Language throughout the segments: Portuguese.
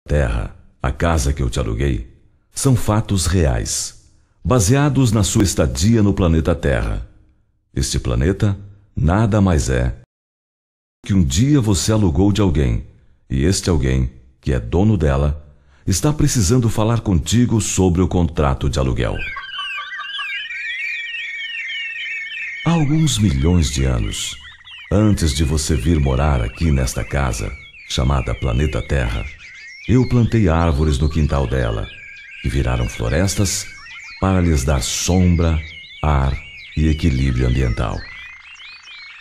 Terra, a casa que eu te aluguei, são fatos reais, baseados na sua estadia no planeta Terra. Este planeta nada mais é que um dia você alugou de alguém, e este alguém, que é dono dela, está precisando falar contigo sobre o contrato de aluguel. Há alguns milhões de anos, antes de você vir morar aqui nesta casa, chamada Planeta Terra, eu plantei árvores no quintal dela, que viraram florestas para lhes dar sombra, ar e equilíbrio ambiental.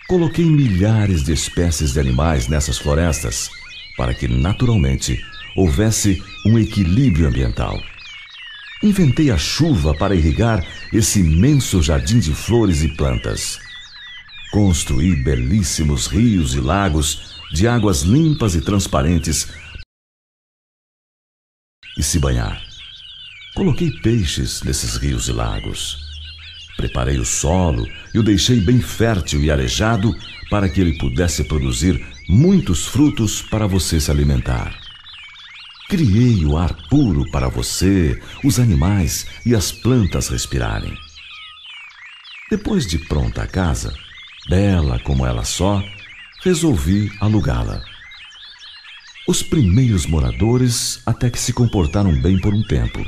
Coloquei milhares de espécies de animais nessas florestas para que, naturalmente, houvesse um equilíbrio ambiental. Inventei a chuva para irrigar esse imenso jardim de flores e plantas. Construí belíssimos rios e lagos de águas limpas e transparentes e se banhar. Coloquei peixes nesses rios e lagos. Preparei o solo e o deixei bem fértil e arejado para que ele pudesse produzir muitos frutos para você se alimentar. Criei o ar puro para você, os animais e as plantas respirarem. Depois de pronta a casa, bela como ela só, resolvi alugá-la. Os primeiros moradores até que se comportaram bem por um tempo.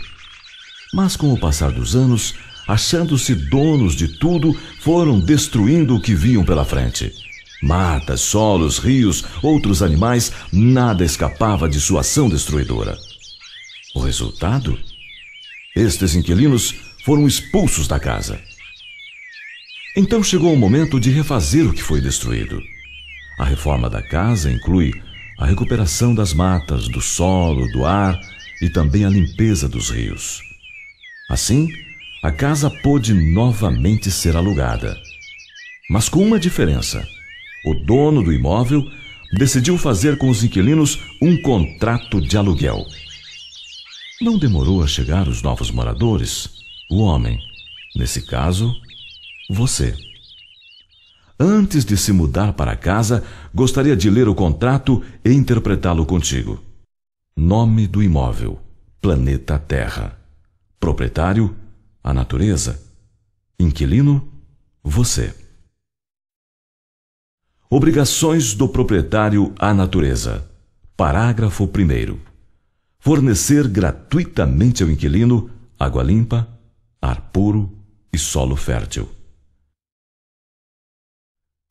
Mas com o passar dos anos, achando-se donos de tudo, foram destruindo o que viam pela frente. Matas, solos, rios, outros animais, nada escapava de sua ação destruidora. O resultado? Estes inquilinos foram expulsos da casa. Então chegou o momento de refazer o que foi destruído. A reforma da casa inclui a recuperação das matas, do solo, do ar e também a limpeza dos rios. Assim, a casa pôde novamente ser alugada. Mas com uma diferença. O dono do imóvel decidiu fazer com os inquilinos um contrato de aluguel. Não demorou a chegar os novos moradores, o homem, nesse caso, você. Antes de se mudar para casa, gostaria de ler o contrato e interpretá-lo contigo. Nome do imóvel: Planeta Terra. Proprietário: a natureza. Inquilino: você. Obrigações do proprietário à natureza. Parágrafo 1º. Fornecer gratuitamente ao inquilino água limpa, ar puro e solo fértil.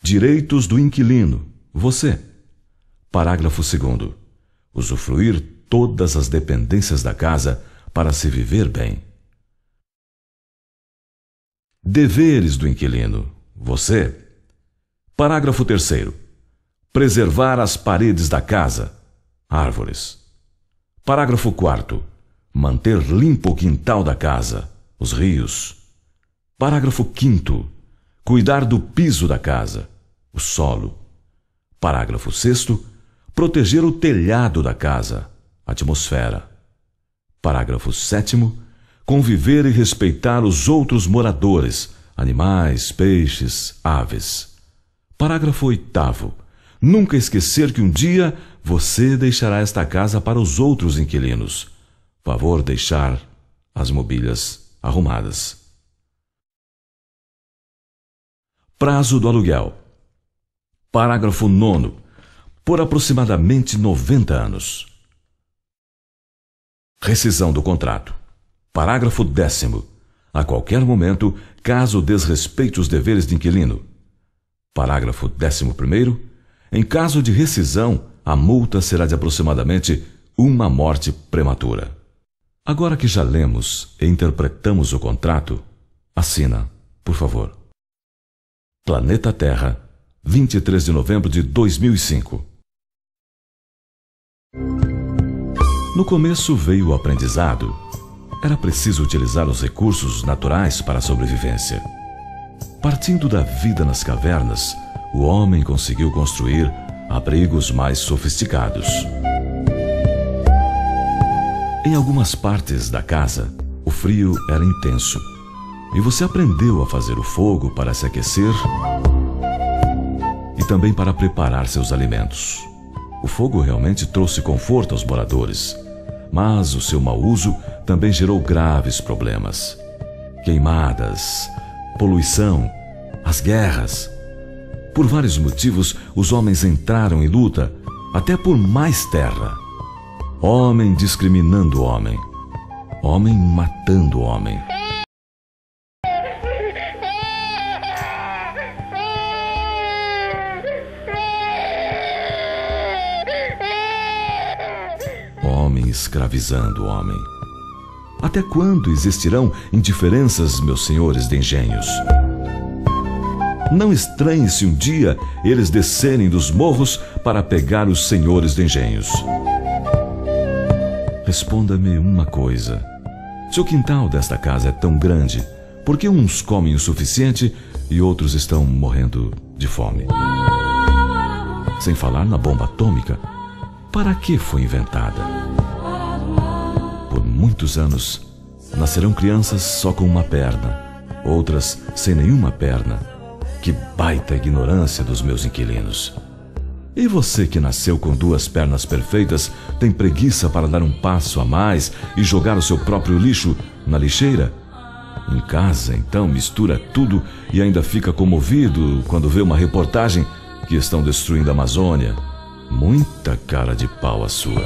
Direitos do inquilino, você. Parágrafo 2º. Usufruir todas as dependências da casa para se viver bem. Deveres do inquilino, você. Parágrafo 3º. Preservar as paredes da casa, árvores. Parágrafo 4º. Manter limpo o quintal da casa, os rios. Parágrafo 5º. Cuidar do piso da casa, o solo. Parágrafo 6º. Proteger o telhado da casa, a atmosfera. Parágrafo 7º. Conviver e respeitar os outros moradores, animais, peixes, aves. Parágrafo 8º. Nunca esquecer que um dia você deixará esta casa para os outros inquilinos. Favor deixar as mobílias arrumadas. Prazo do aluguel. Parágrafo 9º. Por aproximadamente 90 anos. Rescisão do contrato. Parágrafo 10º. A qualquer momento, caso desrespeite os deveres de inquilino. Parágrafo 11º. Em caso de rescisão, a multa será de aproximadamente uma morte prematura. Agora que já lemos e interpretamos o contrato, assina, por favor. Planeta Terra, 23 de novembro de 2005. No começo veio o aprendizado. Era preciso utilizar os recursos naturais para a sobrevivência. Partindo da vida nas cavernas, o homem conseguiu construir abrigos mais sofisticados. Em algumas partes da casa, o frio era intenso e você aprendeu a fazer o fogo para se aquecer e também para preparar seus alimentos. O fogo realmente trouxe conforto aos moradores mas o seu mau uso também gerou graves problemas. Queimadas, poluição, as guerras. Por vários motivos, os homens entraram em luta, até por mais terra. Homem discriminando homem, homem matando homem. Homem escravizando homem. Até quando existirão indiferenças, meus senhores de engenhos? Não estranhe se um dia eles descerem dos morros para pegar os senhores de engenhos. Responda-me uma coisa. Se o quintal desta casa é tão grande, por que uns comem o suficiente e outros estão morrendo de fome? Sem falar na bomba atômica. Para que foi inventada? Por muitos anos, nascerão crianças só com uma perna, outras sem nenhuma perna. Que baita ignorância dos meus inquilinos. E você que nasceu com 2 pernas perfeitas, tem preguiça para dar um passo a mais e jogar o seu próprio lixo na lixeira? Em casa, então, mistura tudo e ainda fica comovido quando vê uma reportagem que estão destruindo a Amazônia. Muita cara de pau a sua.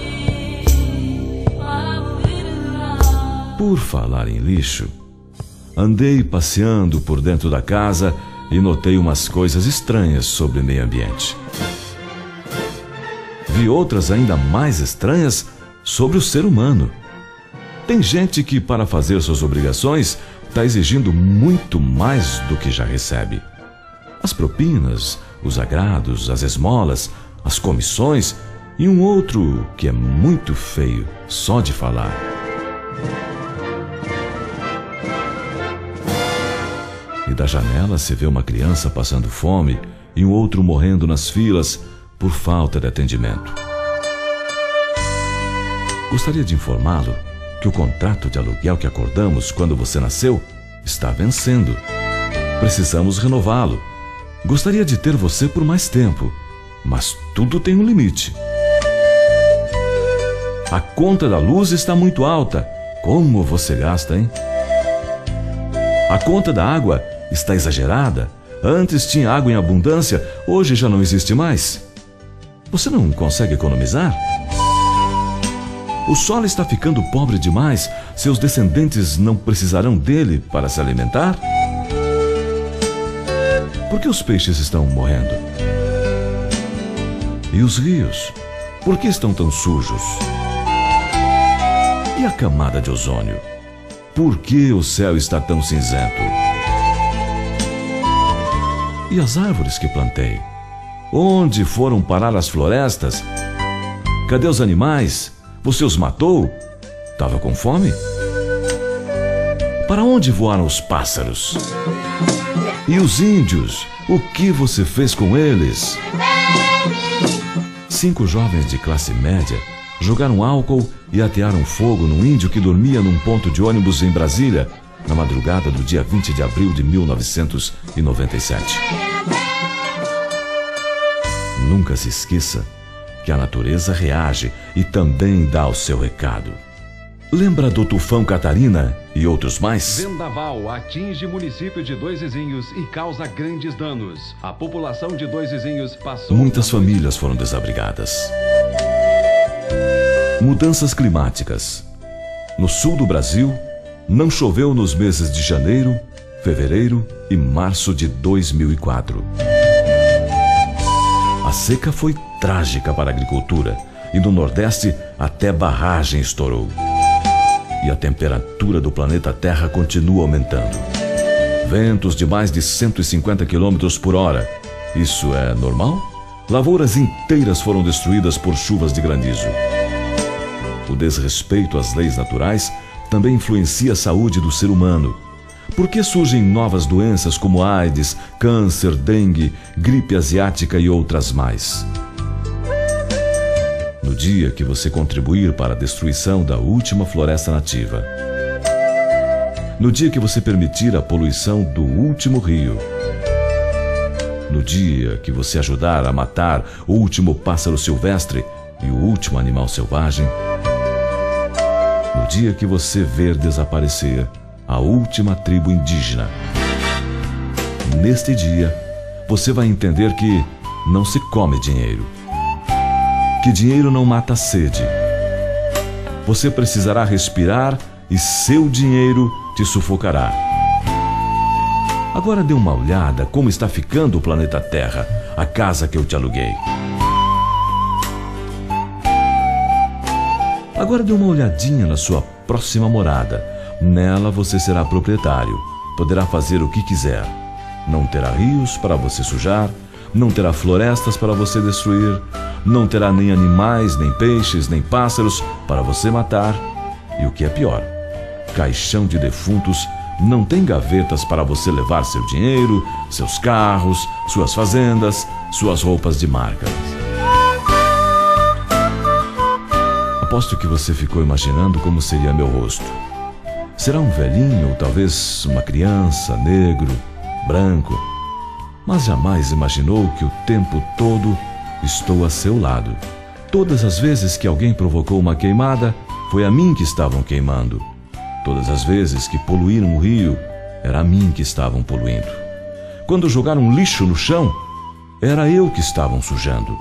Por falar em lixo, andei passeando por dentro da casa e notei umas coisas estranhas sobre o meio ambiente. Vi outras ainda mais estranhas sobre o ser humano. Tem gente que, para fazer suas obrigações, está exigindo muito mais do que já recebe. As propinas, os agrados, as esmolas, as comissões e um outro que é muito feio só de falar. E da janela se vê uma criança passando fome e um outro morrendo nas filas por falta de atendimento. Gostaria de informá-lo que o contrato de aluguel que acordamos quando você nasceu está vencendo. Precisamos renová-lo. Gostaria de ter você por mais tempo, mas tudo tem um limite. A conta da luz está muito alta. Como você gasta, hein? A conta da água está exagerada. Antes tinha água em abundância, hoje já não existe mais. Você não consegue economizar? O solo está ficando pobre demais. Seus descendentes não precisarão dele para se alimentar? Por que os peixes estão morrendo? E os rios? Por que estão tão sujos? E a camada de ozônio? Por que o céu está tão cinzento? E as árvores que plantei? Onde foram parar as florestas? Cadê os animais? Você os matou? Estava com fome? Para onde voaram os pássaros? E os índios? O que você fez com eles? 5 jovens de classe média jogaram álcool e atearam fogo num índio que dormia num ponto de ônibus em Brasília, na madrugada do dia 20 de abril de 1997. Nunca se esqueça que a natureza reage e também dá o seu recado. Lembra do tufão Catarina e outros mais? Vendaval atinge município de Dois Vizinhos e causa grandes danos. A população de Dois Vizinhos passou... Muitas famílias foram desabrigadas. Mudanças climáticas. No sul do Brasil, não choveu nos meses de janeiro, fevereiro e março de 2004. A seca foi trágica para a agricultura e no Nordeste até barragem estourou. E a temperatura do planeta Terra continua aumentando. Ventos de mais de 150 km por hora. Isso é normal? Lavouras inteiras foram destruídas por chuvas de granizo. O desrespeito às leis naturais também influencia a saúde do ser humano. Por que surgem novas doenças como AIDS, câncer, dengue, gripe asiática e outras mais? No dia que você contribuir para a destruição da última floresta nativa, no dia que você permitir a poluição do último rio, no dia que você ajudar a matar o último pássaro silvestre e o último animal selvagem, dia que você ver desaparecer a última tribo indígena. Neste dia, você vai entender que não se come dinheiro, que dinheiro não mata a sede. Você precisará respirar e seu dinheiro te sufocará. Agora dê uma olhada como está ficando o planeta Terra, a casa que eu te aluguei. Agora dê uma olhadinha na sua próxima morada. Nela você será proprietário, poderá fazer o que quiser. Não terá rios para você sujar, não terá florestas para você destruir, não terá nem animais, nem peixes, nem pássaros para você matar. E o que é pior, caixão de defuntos não tem gavetas para você levar seu dinheiro, seus carros, suas fazendas, suas roupas de marca. Aposto que você ficou imaginando como seria meu rosto. Será um velhinho ou talvez uma criança, negro, branco, mas jamais imaginou que o tempo todo estou a seu lado. Todas as vezes que alguém provocou uma queimada, foi a mim que estavam queimando. Todas as vezes que poluíram o rio, era a mim que estavam poluindo. Quando jogaram lixo no chão, era eu que estavam sujando.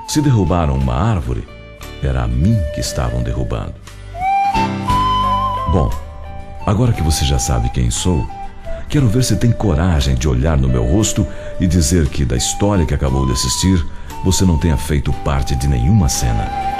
Se derrubaram uma árvore, era a mim que estavam derrubando. Bom, agora que você já sabe quem sou, quero ver se tem coragem de olhar no meu rosto e dizer que da história que acabou de assistir, você não tenha feito parte de nenhuma cena.